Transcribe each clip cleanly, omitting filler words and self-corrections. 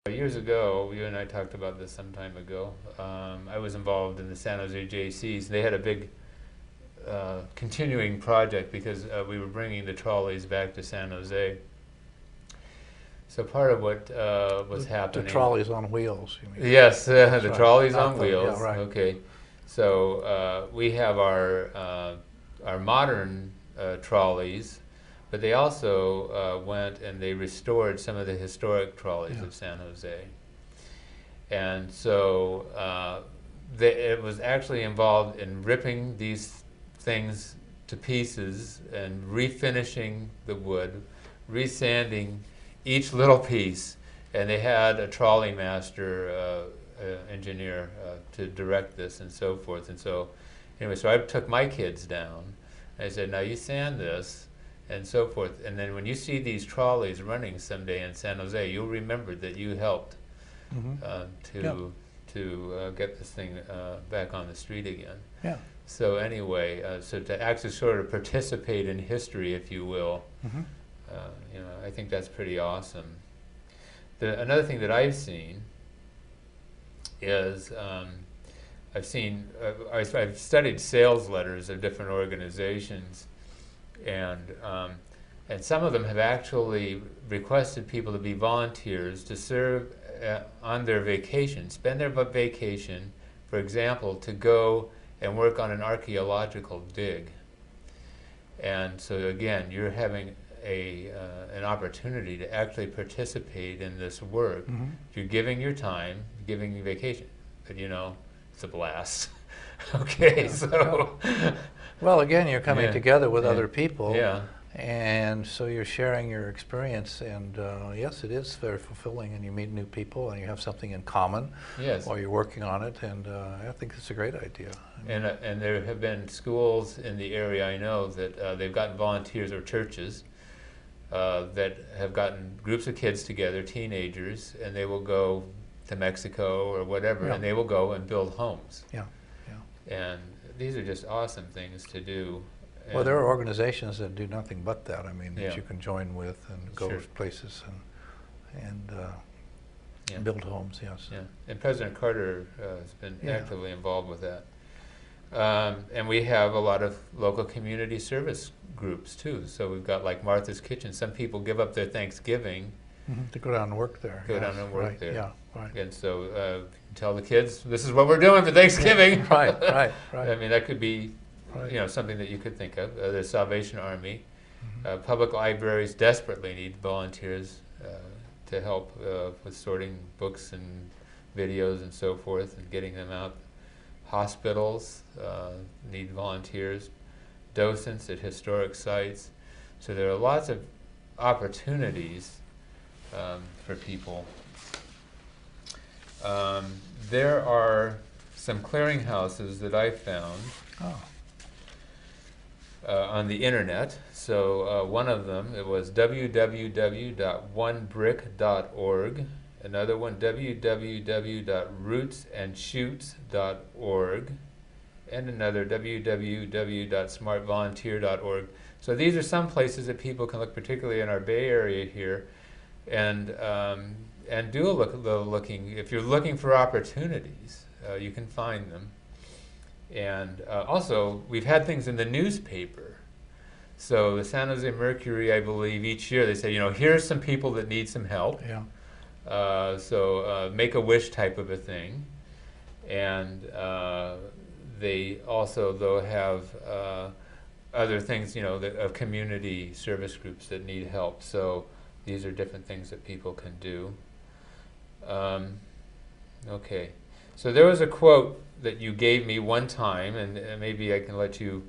Years ago, you and I talked about this some time ago. I was involved in the San Jose JCs. They had a big continuing project because we were bringing the trolleys back to San Jose. So part of what was happening... The trolleys on wheels, you mean? Yes, the right. trolleys Not on the- wheels. yeah, right. Okay. So we have our modern trolleys, but they also went and they restored some of the historic trolleys of San Jose. And so it was actually involved in ripping these things to pieces and refinishing the wood, resanding each little piece, and they had a trolley master engineer to direct this and so forth. And so anyway, so I took my kids down. I said, now you sand this and so forth, and then when you see these trolleys running someday in San Jose, you'll remember that you helped to get this thing back on the street again. Yeah. So anyway, so to actually sort of participate in history, if you will, you know, I think that's pretty awesome. Another thing that I've seen is I've studied sales letters of different organizations, and some of them have actually requested people to be volunteers to serve on their vacation, spend their vacation, for example, to go and work on an archaeological dig. And so again, you're having an opportunity to actually participate in this work. You're giving your time, giving your vacation, but you know, it's a blast. Okay, so... Well, again, you're coming together with other people, Yeah. and so you're sharing your experience, and yes, it is very fulfilling, and you meet new people, and you have something in common Yes. while you're working on it, and I think it's a great idea. And there have been schools in the area, I know, that they've gotten volunteers, or churches that have gotten groups of kids together, teenagers, and they will go to Mexico or whatever, and they will go and build homes. Yeah. And these are just awesome things to do. Well, there are organizations that do nothing but that. I mean, that Yeah. you can join with and go Sure. places and build homes. Yes. Yeah, and President Carter has been actively involved with that. And we have a lot of local community service groups too. So we've got like Martha's Kitchen. Some people give up their Thanksgiving To go down and work there. Go down and work right. there. Yeah, right. And so tell the kids, this is what we're doing for Thanksgiving. Right. I mean, that could be, Right. you know, something that you could think of. The Salvation Army. Public libraries desperately need volunteers to help with sorting books and videos and so forth and getting them out. Hospitals need volunteers. Docents at historic sites. So there are lots of opportunities for people. There are some clearinghouses that I found on the internet. So one of them, it was www.onebrick.org. Another one, www.rootsandsshoots.org. And another, www.smartvolunteer.org. So these are some places that people can look, particularly in our Bay Area here, and do a little looking. If you're looking for opportunities, you can find them. And also, we've had things in the newspaper. So the San Jose Mercury, I believe, each year they say, you know, here's some people that need some help. Yeah. So make-a-wish type of a thing. And they also, though, have other things, you know, of community service groups that need help. So these are different things that people can do. Okay. So there was a quote that you gave me one time, and maybe I can let you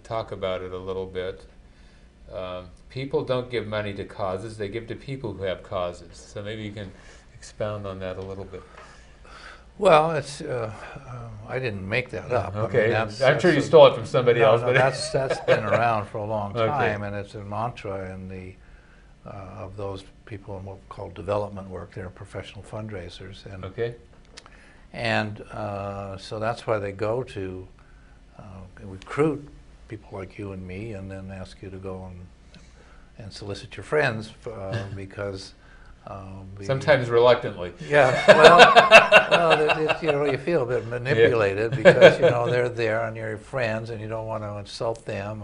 talk about it a little bit. People don't give money to causes, they give to people who have causes. So maybe you can expound on that a little bit. Well, it's I didn't make that up. Okay, I mean, I'm sure you stole it from somebody else. No, But that's been around for a long Okay. time, and it's a mantra in the of those people in what we call development work. They're professional fundraisers, and okay. and so that's why they go to recruit people like you and me, and then ask you to go and solicit your friends because Sometimes reluctantly. Yeah, well, you feel a bit manipulated because they're there and you're friends and you don't want to insult them,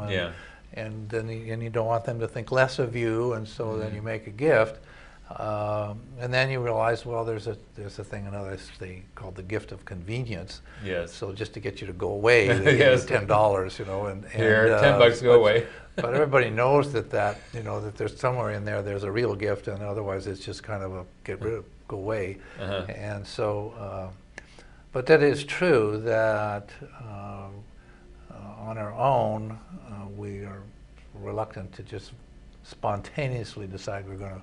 and then you don't want them to think less of you, and so then you make a gift, and then you realize, well, there's a thing, another thing called the gift of convenience. Yes. So just to get you to go away, they give you $10, and here, $10 go away. But everybody knows that that there's somewhere in there there's a real gift, and otherwise it's just kind of a go away. And so, but that is true that on our own we are reluctant to just spontaneously decide we're going to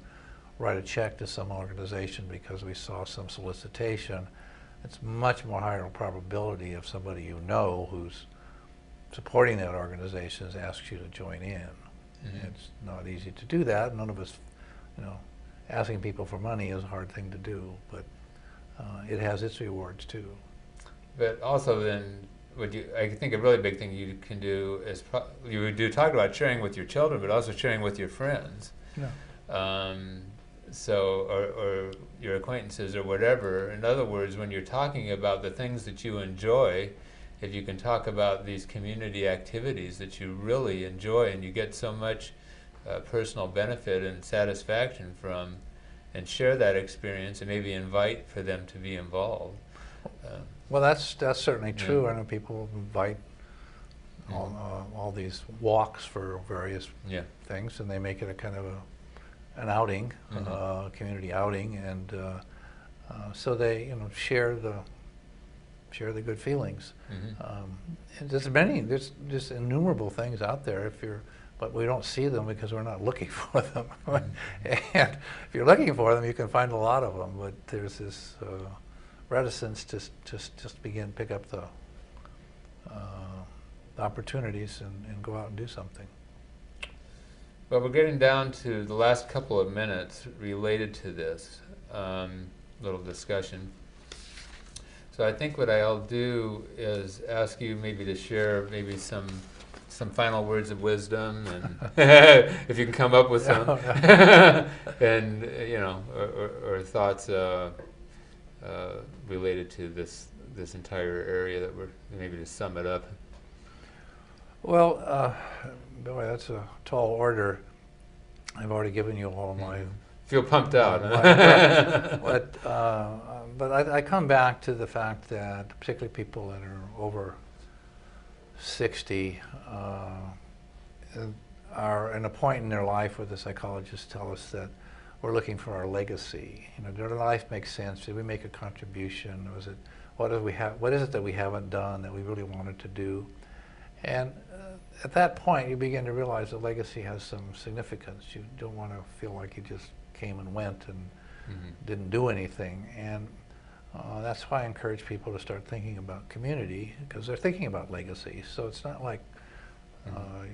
write a check to some organization because we saw some solicitation. It's much more higher probability if somebody who's supporting that organization asks you to join in. It's not easy to do that. None of us, asking people for money is a hard thing to do, but it has its rewards too. But also then, I think a really big thing you can do is, you talk about sharing with your children, but also sharing with your friends. Yeah. Or your acquaintances or whatever. In other words, when you're talking about the things that you enjoy, if you can talk about these community activities that you really enjoy and you get so much personal benefit and satisfaction from, and share that experience and maybe invite for them to be involved. Well, that's certainly true. I know people invite all these walks for various things, and they make it a kind of an outing, community outing, and so they share the good feelings. And there's just innumerable things out there but we don't see them because we're not looking for them. And if you're looking for them, you can find a lot of them, but there's this reticence to just pick up the opportunities and go out and do something. Well, we're getting down to the last couple of minutes related to this little discussion. So I think what I'll do is ask you maybe to share maybe some final words of wisdom, and if you can come up with some, and or thoughts related to this entire area that we're maybe to sum it up. Well, boy, that's a tall order. I've already given you all my. Feel pumped out. But I come back to the fact that particularly people that are over 60 are at a point in their life where the psychologists tell us that we're looking for our legacy. Did our life make sense? Did we make a contribution? What is it that we haven't done that we really wanted to do? And at that point, you begin to realize that legacy has some significance. You don't want to feel like you just came and went and didn't do anything. And that's why I encourage people to start thinking about community, because they're thinking about legacy. So it's not like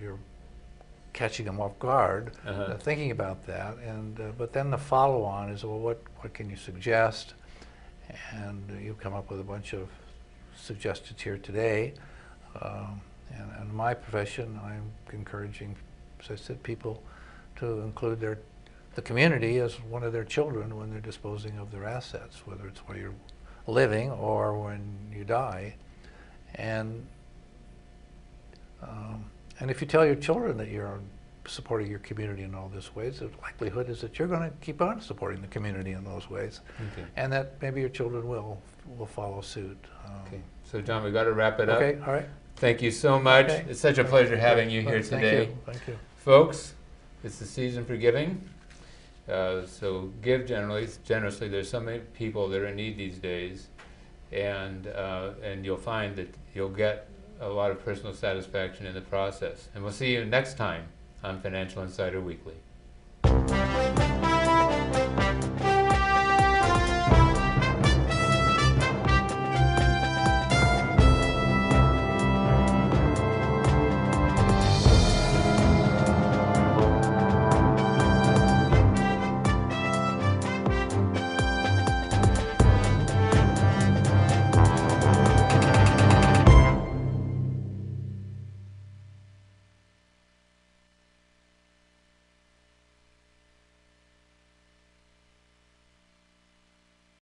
you're catching them off guard. They're thinking about that. And but then the follow-on is, well, what can you suggest? And you come up with a bunch of suggestions here today. And in my profession, I'm encouraging, as I said, people to include the community as one of their children when they're disposing of their assets, whether it's while you're living or when you die. And if you tell your children that you're supporting your community in all these ways, the likelihood is that you're going to keep on supporting the community in those ways, and that maybe your children will follow suit. Okay. So, John, we've got to wrap it up. Okay. All right. Thank you so much. Okay. It's such a pleasure having you here today. Thank you. Folks, it's the season for giving. So give generously. There's so many people that are in need these days, and you'll find that you'll get a lot of personal satisfaction in the process. And we'll see you next time on Financial Insider Weekly.